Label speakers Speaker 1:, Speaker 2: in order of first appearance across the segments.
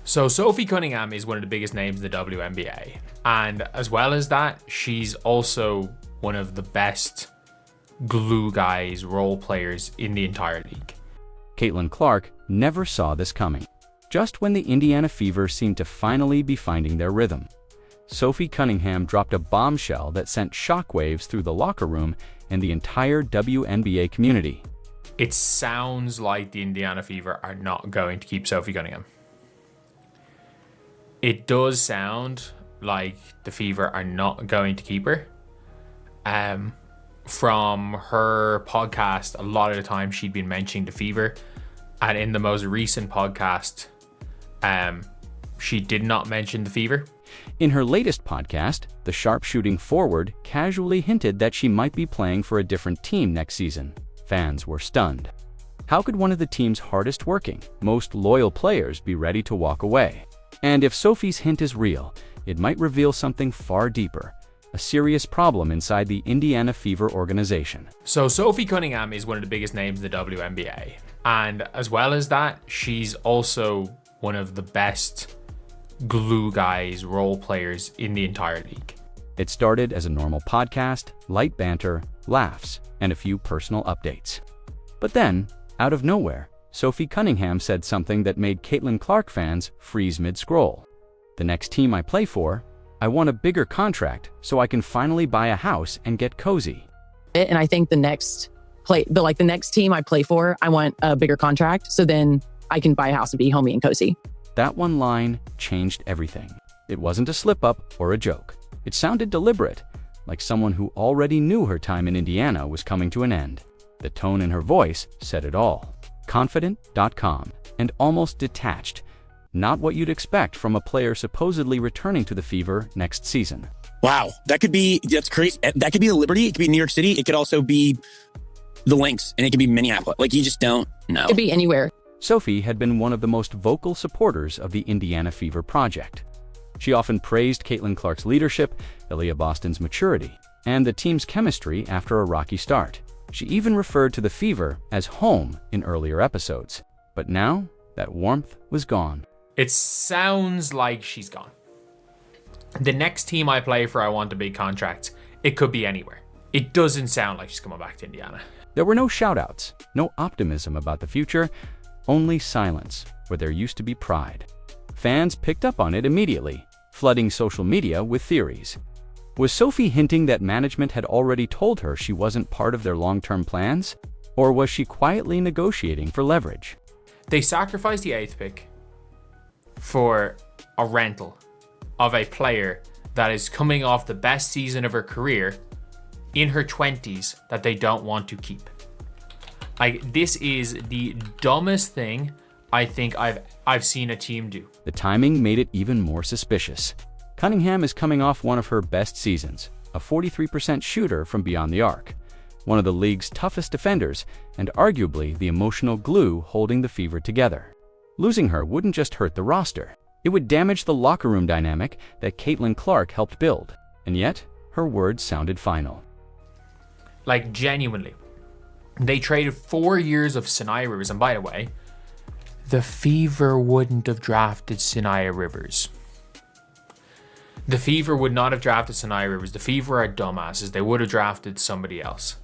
Speaker 1: So Sophie Cunningham is one of the biggest names in the WNBA. And as well as that, she's also one of the best glue guys, role players in the entire league.
Speaker 2: Caitlin Clark never saw this coming. Just when the Indiana Fever seemed to finally be finding their rhythm, Sophie Cunningham dropped a bombshell that sent shockwaves through the locker room and the entire WNBA community.
Speaker 1: It sounds like the Indiana Fever are not going to keep Sophie Cunningham. It does sound like the Fever are not going to keep her. From her podcast, a lot of the time she'd been mentioning the Fever. And in the most recent podcast, she did not mention the Fever.
Speaker 2: In her latest podcast, the sharpshooting forward casually hinted that she might be playing for a different team next season. Fans were stunned. How could one of the team's hardest working, most loyal players be ready to walk away? And if Sophie's hint is real, it might reveal something far deeper, a serious problem inside the Indiana Fever organization.
Speaker 1: So Sophie Cunningham is one of the biggest names in the WNBA. And as well as that, she's also one of the best glue guys, role players in the entire league.
Speaker 2: It started as a normal podcast, light banter, laughs, and a few personal updates. But then, out of nowhere, Sophie Cunningham said something that made Caitlin Clark fans freeze mid-scroll. "The next team I play for, I want a bigger contract so I can finally buy a house and get cozy."
Speaker 3: And I think the next team I play for, I want a bigger contract so then I can buy a house and be homey and cozy.
Speaker 2: That one line changed everything. It wasn't a slip-up or a joke. It sounded deliberate, like someone who already knew her time in Indiana was coming to an end. The tone in her voice said it all. Confident, calm, and almost detached. Not what you'd expect from a player supposedly returning to the Fever next season.
Speaker 4: Wow, that's crazy. That could be the Liberty, it could be New York City, it could also be the Lynx, and it could be Minneapolis. Like, you just don't know.
Speaker 3: It could be anywhere.
Speaker 2: Sophie had been one of the most vocal supporters of the Indiana Fever project. She often praised Caitlin Clark's leadership, Aaliyah Boston's maturity, and the team's chemistry after a rocky start. She even referred to the Fever as home in earlier episodes. But now, that warmth was gone.
Speaker 1: It sounds like she's gone. The next team I play for, I want a big contract. It could be anywhere. It doesn't sound like she's coming back to Indiana.
Speaker 2: There were no shout-outs, no optimism about the future, only silence where there used to be pride. Fans picked up on it immediately, flooding social media with theories. Was Sophie hinting that management had already told her she wasn't part of their long-term plans? Or was she quietly negotiating for leverage?
Speaker 1: They sacrificed the 8th pick for a rental of a player that is coming off the best season of her career in her 20s that they don't want to keep. Like, this is the dumbest thing I think I've seen a team do.
Speaker 2: The timing made it even more suspicious. Cunningham is coming off one of her best seasons, a 43% shooter from beyond the arc, one of the league's toughest defenders, and arguably the emotional glue holding the Fever together. Losing her wouldn't just hurt the roster. It would damage the locker room dynamic that Caitlin Clark helped build. And yet, her words sounded final.
Speaker 1: Like, genuinely. They traded 4 years of Sinai Rivers, and by the way, the Fever wouldn't have drafted Sinai Rivers. The Fever would not have drafted Sinai Rivers. The Fever are dumbasses. They would have drafted somebody else.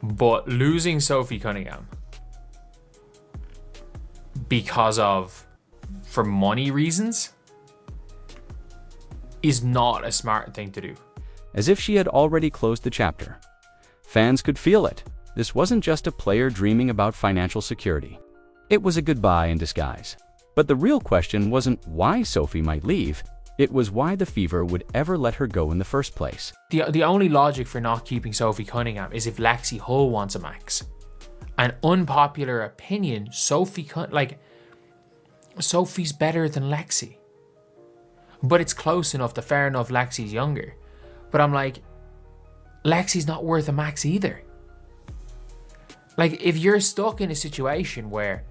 Speaker 1: But losing Sophie Cunningham for money reasons is not a smart thing to do.
Speaker 2: As if she had already closed the chapter. Fans could feel it. This wasn't just a player dreaming about financial security. It was a goodbye in disguise. But the real question wasn't why Sophie might leave. It was why the Fever would ever let her go in the first place.
Speaker 1: The only logic for not keeping Sophie Cunningham is if Lexi Hull wants a max. An unpopular opinion, Sophie's better than Lexi. But it's close enough that fair enough Lexi's younger. But I'm like, Lexi's not worth a max either. Like, if you're stuck in a situation where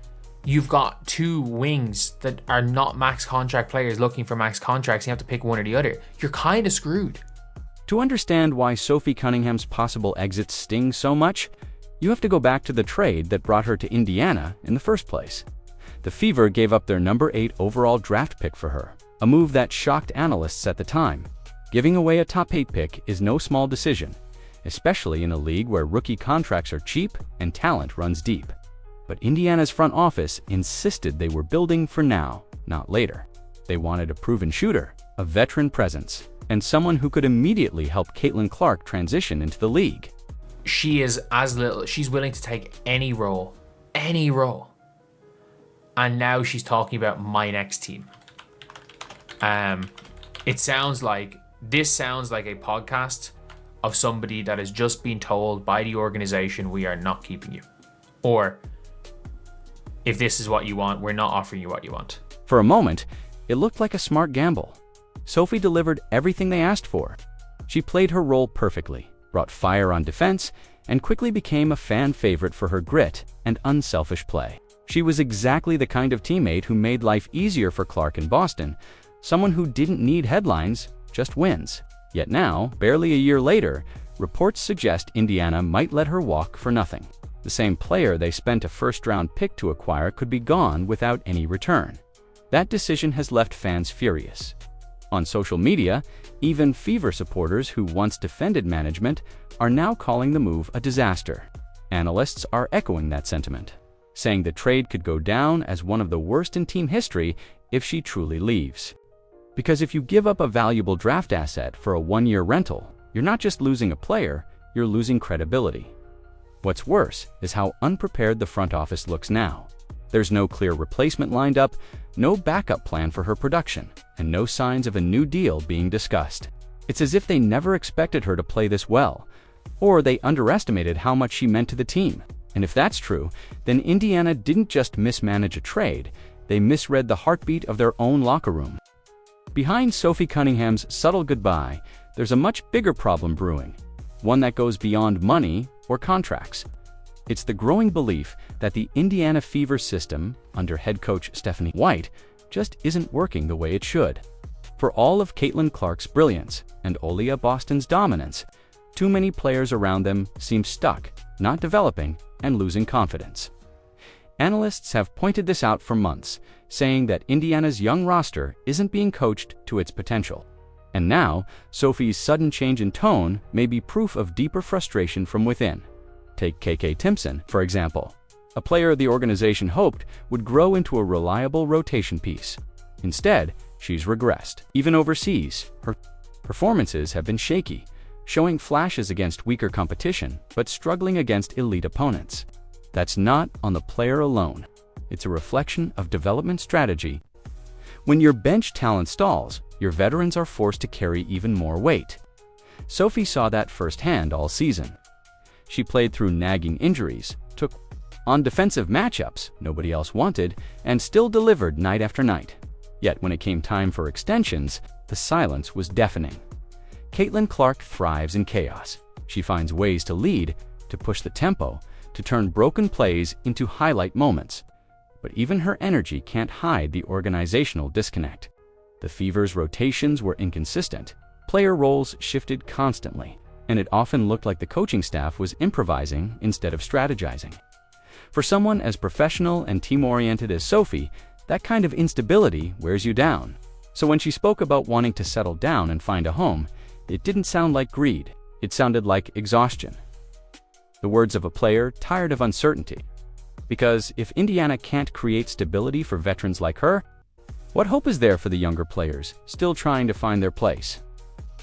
Speaker 1: you've got two wings that are not max contract players looking for max contracts, you have to pick one or the other, you're kind of screwed.
Speaker 2: To understand why Sophie Cunningham's possible exit stings so much, you have to go back to the trade that brought her to Indiana in the first place. The Fever gave up their number 8 overall draft pick for her, a move that shocked analysts at the time. Giving away a top 8 pick is no small decision, especially in a league where rookie contracts are cheap and talent runs deep. But Indiana's front office insisted they were building for now, not later. They wanted a proven shooter, a veteran presence, and someone who could immediately help Caitlin Clark transition into the league.
Speaker 1: She's willing to take any role. And now she's talking about my next team. This sounds like a podcast of somebody that has just been told by the organization, we are not keeping you. Or, if this is what you want, we're not offering you what you want.
Speaker 2: For a moment, it looked like a smart gamble. Sophie delivered everything they asked for. She played her role perfectly, brought fire on defense, and quickly became a fan favorite for her grit and unselfish play. She was exactly the kind of teammate who made life easier for Clark in Boston, someone who didn't need headlines, just wins. Yet now, barely a year later, reports suggest Indiana might let her walk for nothing. The same player they spent a first-round pick to acquire could be gone without any return. That decision has left fans furious. On social media, even Fever supporters who once defended management are now calling the move a disaster. Analysts are echoing that sentiment, saying the trade could go down as one of the worst in team history if she truly leaves. Because if you give up a valuable draft asset for a one-year rental, you're not just losing a player, you're losing credibility. What's worse is how unprepared the front office looks now. There's no clear replacement lined up, no backup plan for her production, and no signs of a new deal being discussed. It's as if they never expected her to play this well, or they underestimated how much she meant to the team. And if that's true, then Indiana didn't just mismanage a trade, they misread the heartbeat of their own locker room. Behind Sophie Cunningham's subtle goodbye, there's a much bigger problem brewing, one that goes beyond money or contracts. It's the growing belief that the Indiana Fever system, under head coach Stephanie White, just isn't working the way it should. For all of Caitlin Clark's brilliance and Olia Boston's dominance, too many players around them seem stuck, not developing, and losing confidence. Analysts have pointed this out for months, saying that Indiana's young roster isn't being coached to its potential. And now, Sophie's sudden change in tone may be proof of deeper frustration from within. Take KK Timpson, for example, a player the organization hoped would grow into a reliable rotation piece. Instead, she's regressed. Even overseas, her performances have been shaky, showing flashes against weaker competition, but struggling against elite opponents. That's not on the player alone. It's a reflection of development strategy. When your bench talent stalls, your veterans are forced to carry even more weight. Sophie saw that firsthand all season. She played through nagging injuries, took on defensive matchups nobody else wanted, and still delivered night after night. Yet when it came time for extensions, the silence was deafening. Caitlin Clark thrives in chaos. She finds ways to lead, to push the tempo, to turn broken plays into highlight moments. But even her energy can't hide the organizational disconnect. The Fever's rotations were inconsistent, player roles shifted constantly, and it often looked like the coaching staff was improvising instead of strategizing. For someone as professional and team-oriented as Sophie, that kind of instability wears you down. So when she spoke about wanting to settle down and find a home, it didn't sound like greed, it sounded like exhaustion. The words of a player tired of uncertainty. Because if Indiana can't create stability for veterans like her, what hope is there for the younger players still trying to find their place?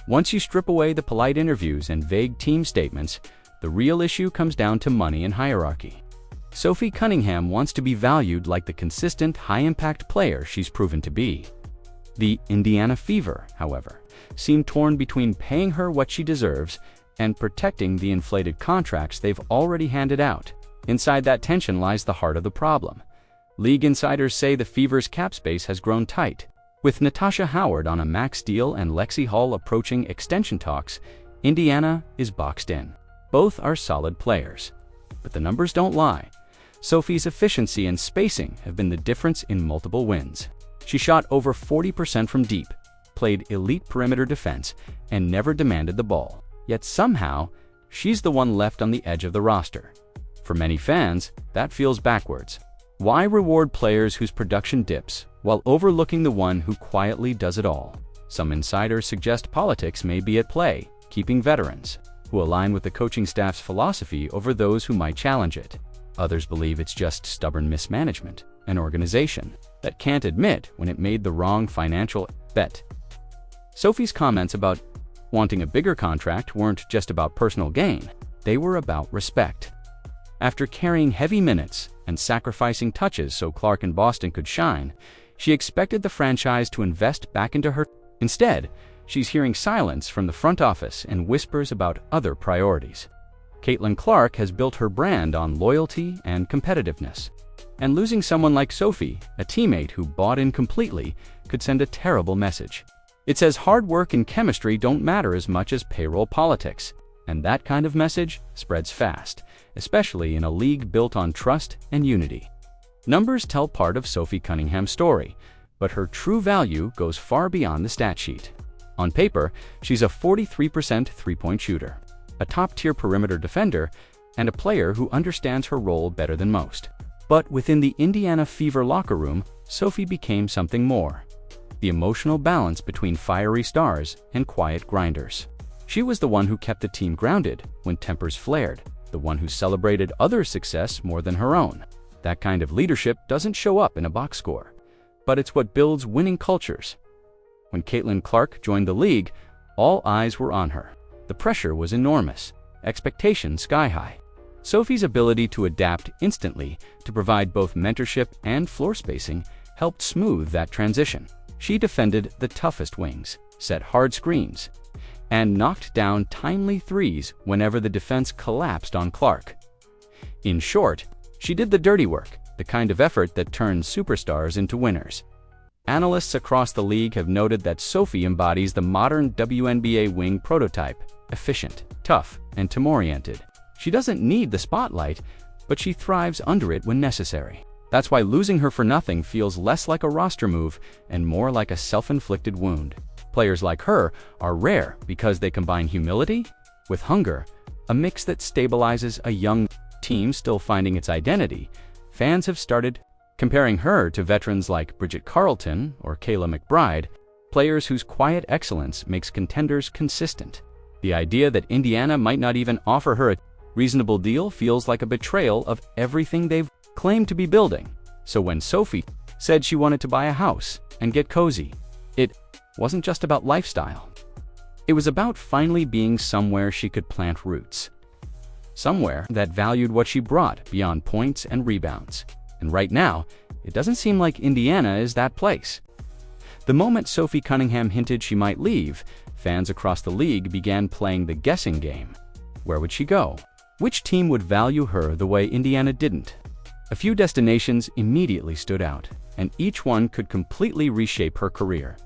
Speaker 2: Once you strip away the polite interviews and vague team statements, the real issue comes down to money and hierarchy. Sophie Cunningham wants to be valued like the consistent, high-impact player she's proven to be. The Indiana Fever, however, seem torn between paying her what she deserves and protecting the inflated contracts they've already handed out. Inside that tension lies the heart of the problem. League insiders say the Fever's cap space has grown tight. With Natasha Howard on a max deal and Lexi Hall approaching extension talks, Indiana is boxed in. Both are solid players. But the numbers don't lie. Sophie's efficiency and spacing have been the difference in multiple wins. She shot over 40% from deep, played elite perimeter defense, and never demanded the ball. Yet somehow, she's the one left on the edge of the roster. For many fans, that feels backwards. Why reward players whose production dips while overlooking the one who quietly does it all? Some insiders suggest politics may be at play, keeping veterans who align with the coaching staff's philosophy over those who might challenge it. Others believe it's just stubborn mismanagement, an organization that can't admit when it made the wrong financial bet. Sophie's comments about wanting a bigger contract weren't just about personal gain, they were about respect. After carrying heavy minutes and sacrificing touches so Clark and Boston could shine, she expected the franchise to invest back into her. Instead, she's hearing silence from the front office and whispers about other priorities. Caitlin Clark has built her brand on loyalty and competitiveness. And losing someone like Sophie, a teammate who bought in completely, could send a terrible message. It says hard work and chemistry don't matter as much as payroll politics. And that kind of message spreads fast, especially in a league built on trust and unity. Numbers tell part of Sophie Cunningham's story, but her true value goes far beyond the stat sheet. On paper, she's a 43% three-point shooter, a top-tier perimeter defender, and a player who understands her role better than most. But within the Indiana Fever locker room, Sophie became something more. The emotional balance between fiery stars and quiet grinders. She was the one who kept the team grounded when tempers flared, the one who celebrated others' success more than her own. That kind of leadership doesn't show up in a box score, but it's what builds winning cultures. When Caitlin Clark joined the league, all eyes were on her. The pressure was enormous, expectations sky-high. Sophie's ability to adapt instantly to provide both mentorship and floor spacing helped smooth that transition. She defended the toughest wings, set hard screens, and knocked down timely threes whenever the defense collapsed on Clark. In short, she did the dirty work, the kind of effort that turns superstars into winners. Analysts across the league have noted that Sophie embodies the modern WNBA wing prototype, efficient, tough, and team-oriented. She doesn't need the spotlight, but she thrives under it when necessary. That's why losing her for nothing feels less like a roster move and more like a self-inflicted wound. Players like her are rare because they combine humility with hunger, a mix that stabilizes a young team still finding its identity. Fans have started comparing her to veterans like Bridget Carleton or Kayla McBride, players whose quiet excellence makes contenders consistent. The idea that Indiana might not even offer her a reasonable deal feels like a betrayal of everything they've claimed to be building. So when Sophie said she wanted to buy a house and get cozy, it wasn't just about lifestyle. It was about finally being somewhere she could plant roots. Somewhere that valued what she brought beyond points and rebounds. And right now, it doesn't seem like Indiana is that place. The moment Sophie Cunningham hinted she might leave, fans across the league began playing the guessing game. Where would she go? Which team would value her the way Indiana didn't? A few destinations immediately stood out, and each one could completely reshape her career.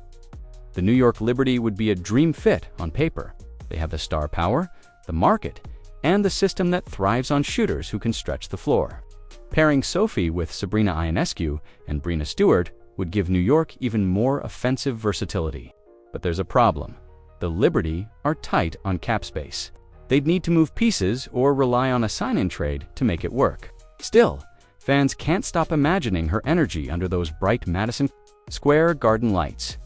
Speaker 2: The New York Liberty would be a dream fit on paper. They have the star power, the market, and the system that thrives on shooters who can stretch the floor. Pairing Sophie with Sabrina Ionescu and Breena Stewart would give New York even more offensive versatility. But there's a problem. The Liberty are tight on cap space. They'd need to move pieces or rely on a sign-in trade to make it work. Still, fans can't stop imagining her energy under those bright Madison Square Garden lights.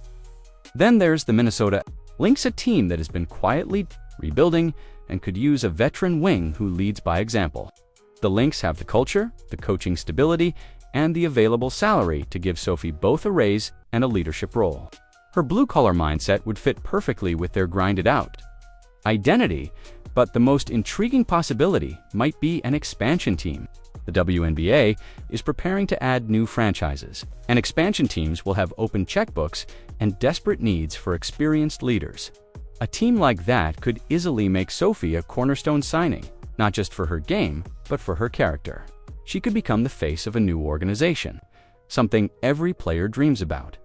Speaker 2: Then there's the Minnesota Lynx, a team that has been quietly rebuilding and could use a veteran wing who leads by example. The Lynx have the culture, the coaching stability, and the available salary to give Sophie both a raise and a leadership role. Her blue-collar mindset would fit perfectly with their grinded-out identity, but the most intriguing possibility might be an expansion team. The WNBA is preparing to add new franchises, and expansion teams will have open checkbooks and desperate needs for experienced leaders. A team like that could easily make Sophie a cornerstone signing, not just for her game, but for her character. She could become the face of a new organization, something every player dreams about.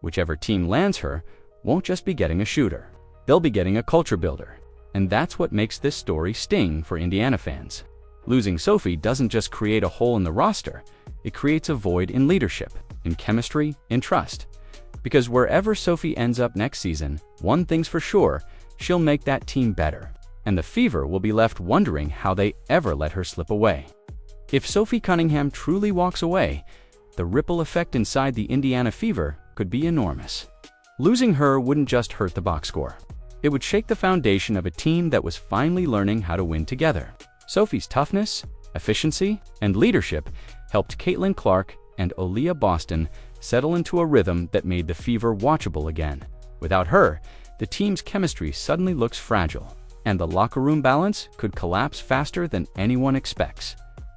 Speaker 2: Whichever team lands her won't just be getting a shooter. They'll be getting a culture builder. And that's what makes this story sting for Indiana fans. Losing Sophie doesn't just create a hole in the roster, it creates a void in leadership, in chemistry, in trust. Because wherever Sophie ends up next season, one thing's for sure, she'll make that team better. And the Fever will be left wondering how they ever let her slip away. If Sophie Cunningham truly walks away, the ripple effect inside the Indiana Fever could be enormous. Losing her wouldn't just hurt the box score. It would shake the foundation of a team that was finally learning how to win together. Sophie's toughness, efficiency, and leadership helped Caitlin Clark and Aaliyah Boston settle into a rhythm that made the Fever watchable again. Without her, the team's chemistry suddenly looks fragile, and the locker room balance could collapse faster than anyone expects.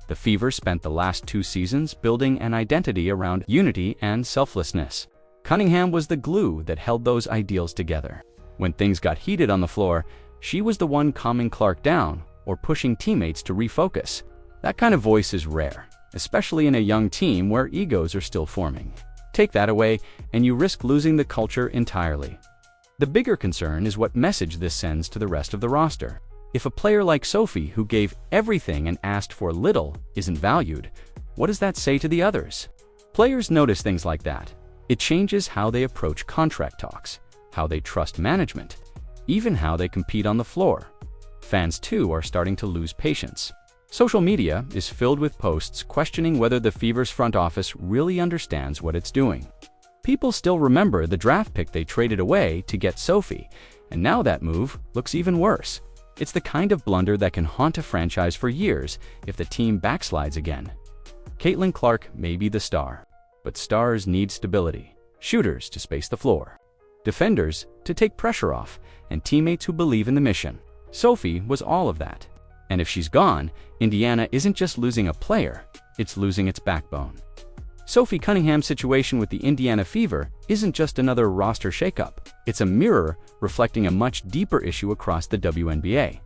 Speaker 2: The Fever spent the last 2 seasons building an identity around unity and selflessness. Cunningham was the glue that held those ideals together. When things got heated on the floor, she was the one calming Clark down or pushing teammates to refocus. That kind of voice is rare, especially in a young team where egos are still forming. Take that away, and you risk losing the culture entirely. The bigger concern is what message this sends to the rest of the roster. If a player like Sophie, who gave everything and asked for little, isn't valued, what does that say to the others? Players notice things like that. It changes how they approach contract talks, how they trust management, even how they compete on the floor. Fans, too, are starting to lose patience. Social media is filled with posts questioning whether the Fever's front office really understands what it's doing. People still remember the draft pick they traded away to get Sophie, and now that move looks even worse. It's the kind of blunder that can haunt a franchise for years if the team backslides again. Caitlin Clark may be the star, but stars need stability, shooters to space the floor, defenders to take pressure off, and teammates who believe in the mission. Sophie was all of that. And if she's gone, Indiana isn't just losing a player, it's losing its backbone. Sophie Cunningham's situation with the Indiana Fever isn't just another roster shakeup. It's a mirror reflecting a much deeper issue across the WNBA.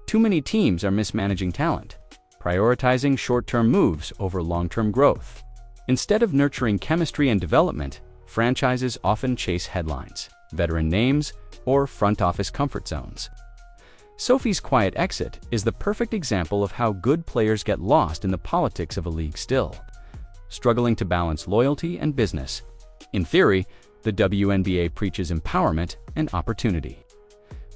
Speaker 2: Too many teams are mismanaging talent, prioritizing short-term moves over long-term growth. Instead of nurturing chemistry and development, franchises often chase headlines, veteran names, or front office comfort zones. Sophie's quiet exit is the perfect example of how good players get lost in the politics of a league still, struggling to balance loyalty and business. In theory, the WNBA preaches empowerment and opportunity.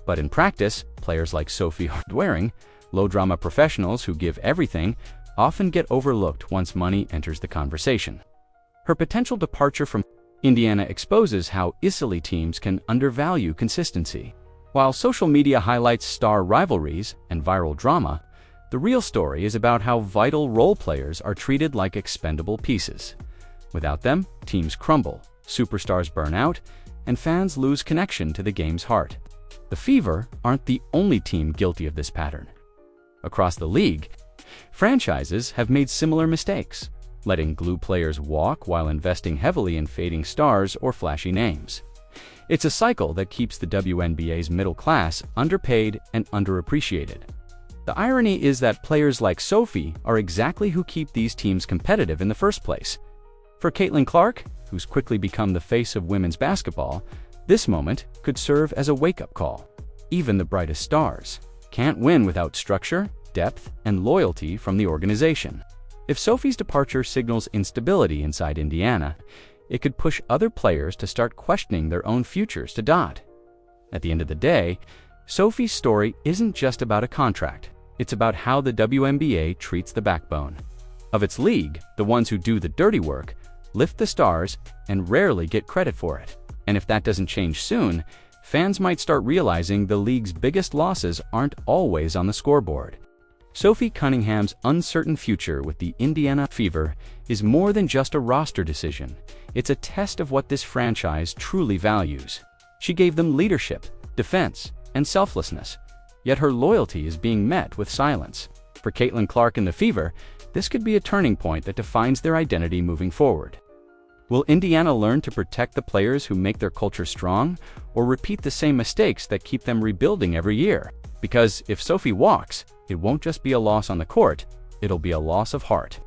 Speaker 2: But in practice, players like Sophie Hardwaring, low-drama professionals who give everything, often get overlooked once money enters the conversation. Her potential departure from Indiana exposes how easily teams can undervalue consistency. While social media highlights star rivalries and viral drama, the real story is about how vital role players are treated like expendable pieces. Without them, teams crumble, superstars burn out, and fans lose connection to the game's heart. The Fever aren't the only team guilty of this pattern. Across the league, franchises have made similar mistakes, letting glue players walk while investing heavily in fading stars or flashy names. It's a cycle that keeps the WNBA's middle class underpaid and underappreciated. The irony is that players like Sophie are exactly who keep these teams competitive in the first place. For Caitlin Clark, who's quickly become the face of women's basketball, this moment could serve as a wake-up call. Even the brightest stars can't win without structure, depth, and loyalty from the organization. If Sophie's departure signals instability inside Indiana, it could push other players to start questioning their own futures to dot. At the end of the day, Sophie's story isn't just about a contract. It's about how the WNBA treats the backbone of its league, the ones who do the dirty work, lift the stars, and rarely get credit for it. And if that doesn't change soon, fans might start realizing the league's biggest losses aren't always on the scoreboard. Sophie Cunningham's uncertain future with the Indiana Fever is more than just a roster decision. It's a test of what this franchise truly values. She gave them leadership, defense, and selflessness, yet her loyalty is being met with silence. For Caitlin Clark and the Fever, this could be a turning point that defines their identity moving forward. Will Indiana learn to protect the players who make their culture strong, or repeat the same mistakes that keep them rebuilding every year? Because if Sophie walks, it won't just be a loss on the court, it'll be a loss of heart.